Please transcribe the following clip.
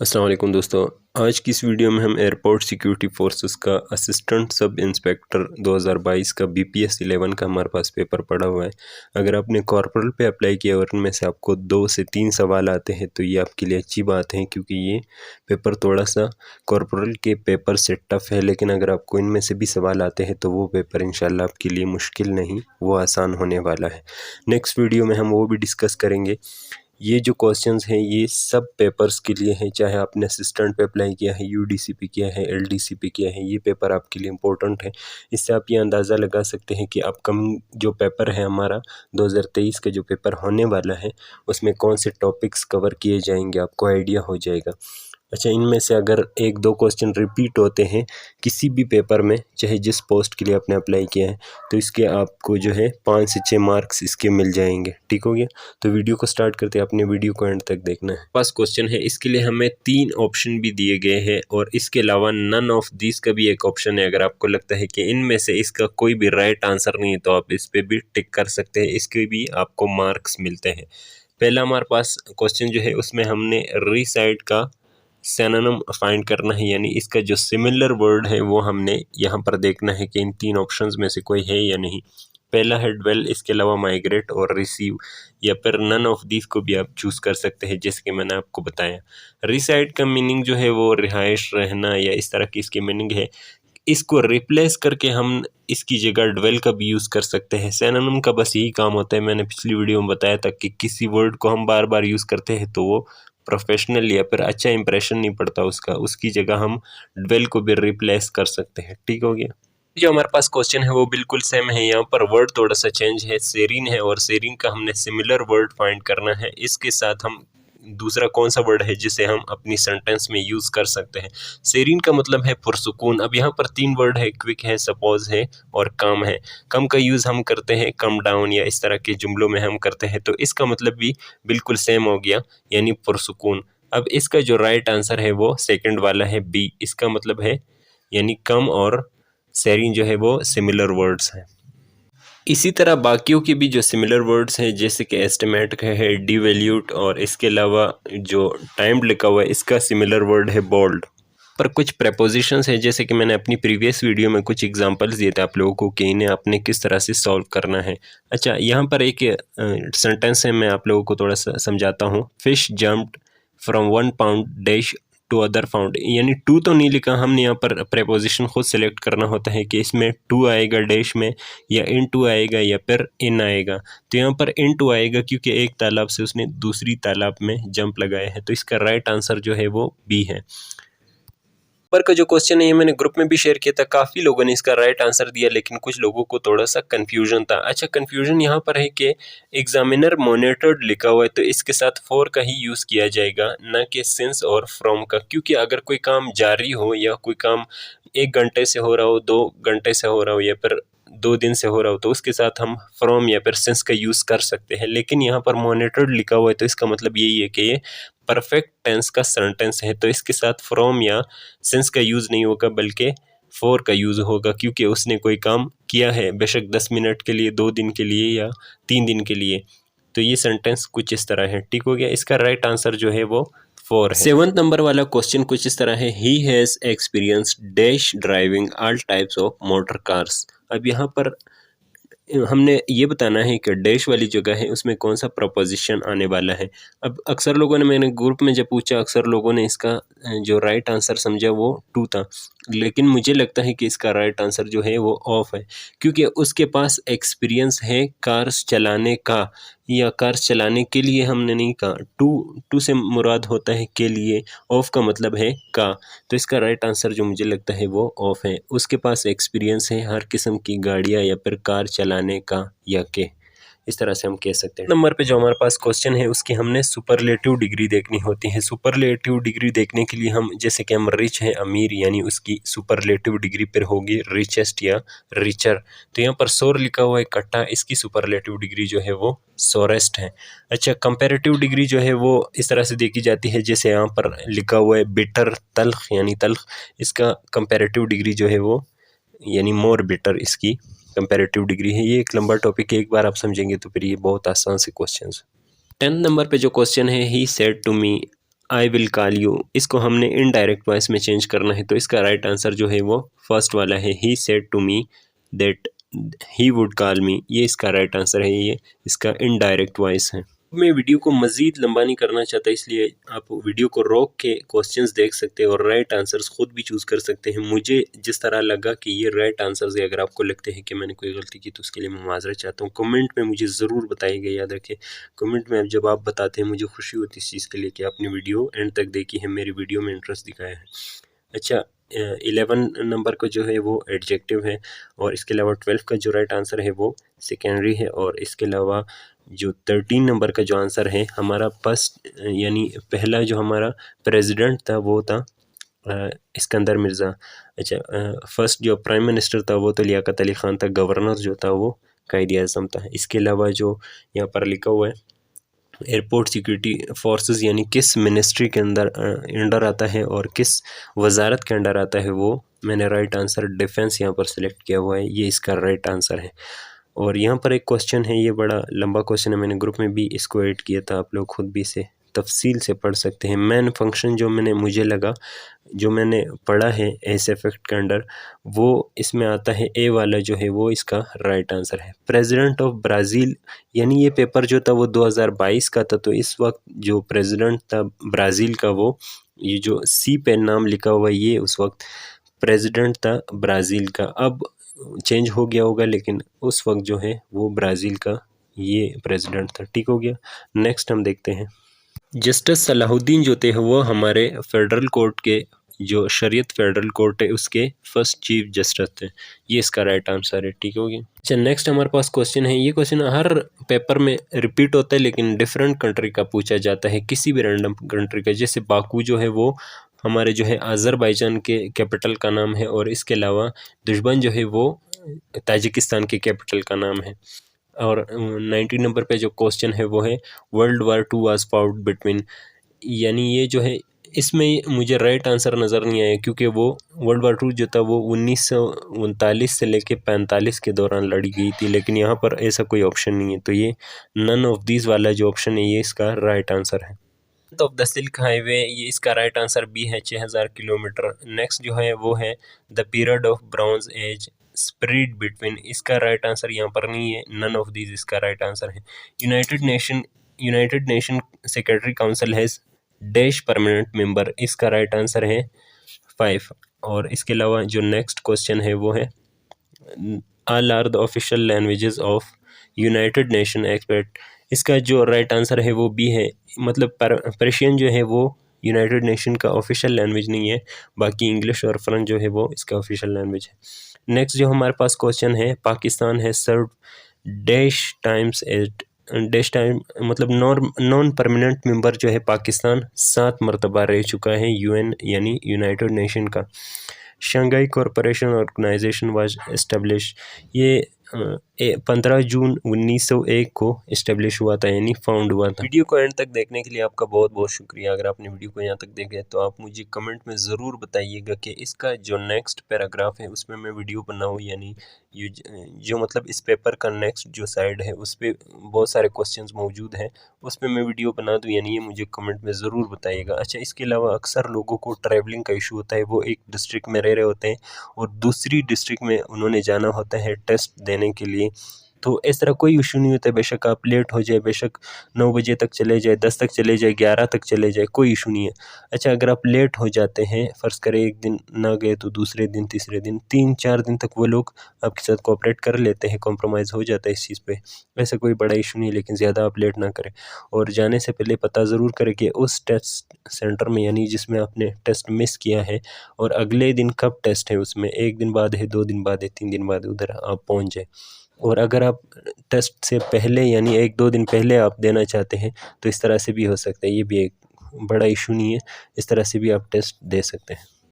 अस्सलाम वालेकुम दोस्तों। आज की इस वीडियो में हम एयरपोर्ट सिक्योरिटी फोर्सेस का असिस्टेंट सब इंस्पेक्टर 2022 का BPS 11 का हमारे पास पेपर पड़ा हुआ है। अगर आपने कॉर्पोरल पे अप्लाई किया और उनमें से आपको 2 से 3 सवाल आते हैं तो ये आपके लिए अच्छी बात है, क्योंकि ये पेपर थोड़ा सा कॉर्पोरल के पेपर से टफ़ है। लेकिन अगर आपको इनमें से भी सवाल आते हैं तो वो पेपर इंशाल्लाह आपके लिए मुश्किल नहीं, वो आसान होने वाला है। नेक्स्ट वीडियो में हम वो भी डिस्कस करेंगे। ये जो क्वेश्चंस हैं ये सब पेपर्स के लिए हैं, चाहे आपने असिस्टेंट पे अप्लाई किया है, UDCP किया है, LDCP किया है, ये पेपर आपके लिए इम्पोर्टेंट है। इससे आप ये अंदाज़ा लगा सकते हैं कि अपकमिंग जो पेपर है हमारा 2023 का जो पेपर होने वाला है उसमें कौन से टॉपिक्स कवर किए जाएंगे, आपको आइडिया हो जाएगा। अच्छा, इनमें से अगर 1-2 क्वेश्चन रिपीट होते हैं किसी भी पेपर में, चाहे जिस पोस्ट के लिए आपने अप्लाई किया है, तो इसके आपको जो है 5 से 6 मार्क्स इसके मिल जाएंगे। ठीक हो गया? तो वीडियो को स्टार्ट करते हैं, अपने वीडियो को एंड तक देखना है। फर्स्ट क्वेश्चन है, इसके लिए हमें 3 ऑप्शन भी दिए गए हैं और इसके अलावा नन ऑफ दिस का भी एक ऑप्शन है। अगर आपको लगता है कि इनमें से इसका कोई भी राइट आंसर नहीं है तो आप इस पर भी टिक कर सकते हैं, इसके भी आपको मार्क्स मिलते हैं। पहला हमारे पास क्वेश्चन जो है उसमें हमने रिसाइड का सिनोनिम फाइंड करना है, यानी इसका जो सिमिलर वर्ड है वो हमने यहाँ पर देखना है कि इन 3 ऑप्शंस में से कोई है या नहीं। पहला है ड्वेल, इसके अलावा माइग्रेट और रिसीव, या फिर नन ऑफ दिस को भी आप चूज़ कर सकते हैं जैसे कि मैंने आपको बताया। रिसाइड का मीनिंग जो है वो रिहाइश, रहना या इस तरह की इसकी मीनिंग है। इसको रिप्लेस करके हम इसकी जगह ड्वेल का भी यूज़ कर सकते हैं। सिनोनिम का बस यही काम होता है, मैंने पिछली वीडियो में बताया था कि किसी वर्ड को हम बार बार यूज़ करते हैं तो वो प्रोफेशनल या फिर अच्छा इंप्रेशन नहीं पड़ता उसका, उसकी जगह हम ड्वेल को भी रिप्लेस कर सकते हैं। ठीक हो गया? जो हमारे पास क्वेश्चन है वो बिल्कुल सेम है, यहाँ पर वर्ड थोड़ा सा चेंज है, सेरीन है और सेरीन का हमने सिमिलर वर्ड फाइंड करना है। इसके साथ हम दूसरा कौन सा वर्ड है जिसे हम अपनी सेंटेंस में यूज़ कर सकते हैं। सेरीन का मतलब है पुरसुकून। अब यहाँ पर 3 वर्ड है, क्विक है, सपोज है और कम है। कम का यूज़ हम करते हैं कम डाउन या इस तरह के जुमलों में हम करते हैं, तो इसका मतलब भी बिल्कुल सेम हो गया, यानी पुरसुकून। अब इसका जो राइट आंसर है वो सेकंड वाला है, बी। इसका मतलब है यानी कम और सेरीन जो है वो सिमिलर वर्ड्स हैं। इसी तरह बाकियों के भी जो सिमिलर वर्ड्स हैं जैसे कि एस्टिमेट है, डिवैल्यूट, और इसके अलावा जो टाइम लिखा हुआ है इसका सिमिलर वर्ड है बोल्ड। पर कुछ प्रेपोजिशंस हैं जैसे कि मैंने अपनी प्रीवियस वीडियो में कुछ एग्जांपल्स दिए थे आप लोगों को कि इन्हें आपने किस तरह से सॉल्व करना है। अच्छा, यहाँ पर एक सेंटेंस है, मैं आप लोगों को थोड़ा सा समझाता हूँ। Fish jumped from 1 pound dash to other found, यानी टू तो नहीं लिखा, हमने यहाँ पर प्रेपोजिशन खुद सेलेक्ट करना होता है कि इसमें टू आएगा डैश में, या इन टू आएगा, या फिर इन आएगा। तो यहाँ पर इन टू आएगा क्योंकि एक तालाब से उसने दूसरी तालाब में जंप लगाया है, तो इसका राइट आंसर जो है वो बी है। पर का जो क्वेश्चन है ये मैंने ग्रुप में भी शेयर किया था, काफ़ी लोगों ने इसका राइट आंसर दिया लेकिन कुछ लोगों को थोड़ा सा कंफ्यूजन था। अच्छा, कंफ्यूजन यहाँ पर है कि एग्जामिनर मॉनिटर्ड लिखा हुआ है तो इसके साथ फॉर का ही यूज़ किया जाएगा, ना कि सिंस और फ्रॉम का। क्योंकि अगर कोई काम जारी हो या कोई काम 1 घंटे से हो रहा हो, 2 घंटे से हो रहा हो, या फिर 2 दिन से हो रहा हो, तो उसके साथ हम फ्रॉम या फिर सिंस का यूज़ कर सकते हैं। लेकिन यहाँ पर मॉनिटर्ड लिखा हुआ है तो इसका मतलब यही है कि ये परफेक्ट टेंस का सेंटेंस है, तो इसके साथ फ्रॉम या सिंस का यूज़ नहीं होगा बल्कि फॉर का यूज़ होगा, क्योंकि उसने कोई काम किया है, बेशक 10 मिनट के लिए, 2 दिन के लिए या 3 दिन के लिए। तो ये सेंटेंस कुछ इस तरह है। ठीक हो गया? इसका राइट आंसर जो है वो 4 है। 7th नंबर वाला क्वेश्चन कुछ इस तरह है, he has experience dash driving all types of motor cars. अब यहाँ पर हमने ये बताना है कि डैश वाली जगह है उसमें कौन सा प्रपोजिशन आने वाला है। अब अक्सर लोगों ने, मैंने ग्रुप में जब पूछा, अक्सर लोगों ने इसका जो राइट आंसर समझा वो 2 था, लेकिन मुझे लगता है कि इसका राइट आंसर जो है वो ऑफ है, क्योंकि उसके पास एक्सपीरियंस है कार्स चलाने का, या कार्स चलाने के लिए हमने नहीं कहा। टू से मुराद होता है के लिए, ऑफ का मतलब है का, तो इसका राइट आंसर जो मुझे लगता है वो ऑफ है। उसके पास एक्सपीरियंस है हर किस्म की गाड़ियाँ या फिर कार चलाने का, या के, इस तरह से हम कह सकते हैं। नंबर पे जो हमारे पास क्वेश्चन है उसकी हमने सुपरलेटिव डिग्री देखनी होती है। सुपरलेटिव डिग्री देखने के लिए हम, जैसे कि हम रिच हैं, अमीर, यानी उसकी सुपरलेटिव डिग्री पर होगी रिचेस्ट या रिचर। तो यहाँ पर सोर लिखा हुआ है इकट्ठा, इसकी सुपरलेटिव डिग्री जो है वो सोरेस्ट है। अच्छा, कंपैरेटिव डिग्री जो है वो इस तरह से देखी जाती है, जैसे यहाँ पर लिखा हुआ है बिटर, तल्ख यानी तल्ख, इसका कंपैरेटिव डिग्री जो है वो यानी मोर बेटर इसकी कंपैरेटिव डिग्री है। ये एक लंबा टॉपिक है, एक बार आप समझेंगे तो फिर ये बहुत आसान से क्वेश्चन। 10th नंबर पे जो क्वेश्चन है, he said to me I will call you, इसको हमने इनडायरेक्ट वॉइस में चेंज करना है, तो इसका राइट आंसर जो है वो फर्स्ट वाला है, he said to me that he would call me, ये इसका राइट आंसर है, ये इसका इनडायरेक्ट वॉइस है। मैं वीडियो को मज़ीद लंबा नहीं करना चाहता, इसलिए आप वीडियो को रोक के क्वेश्चंस देख सकते हैं और राइट आंसर्स खुद भी चूज़ कर सकते हैं। मुझे जिस तरह लगा कि ये राइट आंसर्स है, अगर आपको लगते हैं कि मैंने कोई गलती की तो उसके लिए मैं माजरत चाहता हूँ। कमेंट में मुझे ज़रूर बताइएगा, याद रखें कमेंट में जब आप बताते हैं मुझे खुशी होती है इस चीज़ के लिए कि आपने वीडियो एंड तक देखी है, मेरी वीडियो में इंटरेस्ट दिखाया है। अच्छा, 11 नंबर का जो है वो एडजेक्टिव है, और इसके अलावा 12 का जो राइट आंसर है वो सेकेंडरी है, और इसके अलावा जो 13 नंबर का जो आंसर है हमारा फर्स्ट यानी पहला जो हमारा प्रेसिडेंट था वो था इस्कंदर मिर्ज़ा। अच्छा, फर्स्ट जो प्राइम मिनिस्टर था वो तो लियाकत अली ख़ान था, गवर्नर जो था वो कायद आज़म था। इसके अलावा जो यहाँ पर लिखा हुआ है एयरपोर्ट सिक्योरिटी फोर्सेस यानी किस मिनिस्ट्री के अंडर आता है और किस वजारत के अंडर आता है, वो मैंने राइट आंसर डिफेंस यहाँ पर सिलेक्ट किया हुआ है, ये इसका राइट आंसर है। और यहाँ पर एक क्वेश्चन है, ये बड़ा लंबा क्वेश्चन है, मैंने ग्रुप में भी इसको ऐड किया था, आप लोग खुद भी इसे तफसील से पढ़ सकते हैं। मेन फंक्शन जो मुझे लगा जो मैंने पढ़ा है एस इफेक्ट के अंडर, वो इसमें आता है ए वाला जो है वो इसका राइट आंसर है। प्रेसिडेंट ऑफ ब्राज़ील, यानी ये पेपर जो था वो 2022 का था, तो इस वक्त जो प्रेसिडेंट था ब्राज़ील का वो ये जो सी पे नाम लिखा हुआ ये उस वक्त प्रेसिडेंट था ब्राज़ील का। अब चेंज हो गया होगा, लेकिन उस वक्त जो है वो ब्राज़ील का ये प्रेसिडेंट था। ठीक हो गया। नेक्स्ट हम देखते हैं, जस्टिस सलाहुद्दीन जो थे वो हमारे फेडरल कोर्ट के जो शरीयत फेडरल कोर्ट है उसके फर्स्ट चीफ जस्टिस थे, ये इसका राइट आंसर है। ठीक हो गया। अच्छा, नेक्स्ट हमारे पास क्वेश्चन है, ये क्वेश्चन हर पेपर में रिपीट होता है लेकिन डिफरेंट कंट्री का पूछा जाता है, किसी भी रैंडम कंट्री का। जैसे बाकू जो है वो हमारे जो है अज़रबैजान के कैपिटल का नाम है, और इसके अलावा दुश्मन जो है वो ताजिकिस्तान के कैपिटल का नाम है। और 19 नंबर पे जो क्वेश्चन है वो है world war 2 was fought between, यानी ये जो है इसमें मुझे राइट आंसर नज़र नहीं आया, क्योंकि वो वर्ल्ड वार 2 जो था वो 1939 से लेके 45 के दौरान लड़ी गई थी, लेकिन यहाँ पर ऐसा कोई ऑप्शन नहीं है, तो ये नन ऑफ दिस वाला जो ऑप्शन है ये इसका राइट आंसर है। ऑफ द सिल्क हाईवे, ये इसका राइट आंसर भी है 6000 किलोमीटर। नेक्स्ट जो है वो है the period of bronze age spread between, इसका राइट आंसर यहाँ पर नहीं है, नन ऑफ दीज इसका राइट आंसर है। United nation secretary council has dash permanent member, इसका राइट आंसर है 5। और इसके अलावा जो नेक्स्ट क्वेश्चन है वो है all are the official languages of United Nation expert, इसका जो राइट आंसर है वो बी है, मतलब पर्शियन जो है वो यूनाइटेड नेशन का ऑफिशियल लैंग्वेज नहीं है, बाकी इंग्लिश और फ्रेंच जो है वो इसका ऑफिशियल लैंग्वेज है। नेक्स्ट जो हमारे पास क्वेश्चन है, पाकिस्तान है serve dash times at dash time, मतलब नॉन परमानेंट मेंबर जो है पाकिस्तान 7 मरतबा रह चुका है यूएन यानी यूनाइटेड नेशन का। Shanghai corporation organization was establish, ये 15 जून 1901 को इस्टेब्लिश हुआ था, यानी फाउंड हुआ था। वीडियो को एंड तक देखने के लिए आपका बहुत बहुत शुक्रिया। अगर आपने वीडियो को यहाँ तक देखा है तो आप मुझे कमेंट में ज़रूर बताइएगा कि इसका जो नेक्स्ट पैराग्राफ है उसमें मैं वीडियो बनाऊँ, यानी ये जो मतलब इस पेपर का नेक्स्ट जो साइड है उस पर बहुत सारे क्वेश्चंस मौजूद हैं, उस पर मैं वीडियो बना दूँ, यानी ये मुझे कमेंट में ज़रूर बताइएगा। अच्छा, इसके अलावा अक्सर लोगों को ट्रैवलिंग का इशू होता है, वो एक डिस्ट्रिक्ट में रह रहे होते हैं और दूसरी डिस्ट्रिक्ट में उन्होंने जाना होता है टेस्ट देने के लिए, तो इस तरह कोई इशू नहीं होता है। बेशक आप लेट हो जाए, बेशक 9 बजे तक चले जाए, 10 तक चले जाए, 11 तक चले जाए, कोई इशू नहीं है। अच्छा, अगर आप लेट हो जाते हैं, फ़र्ज़ करें एक दिन ना गए तो दूसरे दिन, तीसरे दिन, 3-4 दिन तक वो लोग आपके साथ कोऑपरेट कर लेते हैं, कॉम्प्रोमाइज़ हो जाता है इस चीज़ पे, वैसे कोई बड़ा इशू नहीं है, लेकिन ज़्यादा आप लेट ना करें। और जाने से पहले पता ज़रूर करें कि उस टेस्ट सेंटर में, यानी जिसमें आपने टेस्ट मिस किया है, और अगले दिन कब टेस्ट है, उसमें 1 दिन बाद है, 2 दिन बाद है, 3 दिन बाद है, उधर आप पहुँच जाए। और अगर आप टेस्ट से पहले यानी 1-2 दिन पहले आप देना चाहते हैं तो इस तरह से भी हो सकता है, ये भी एक बड़ा इशू नहीं है, इस तरह से भी आप टेस्ट दे सकते हैं।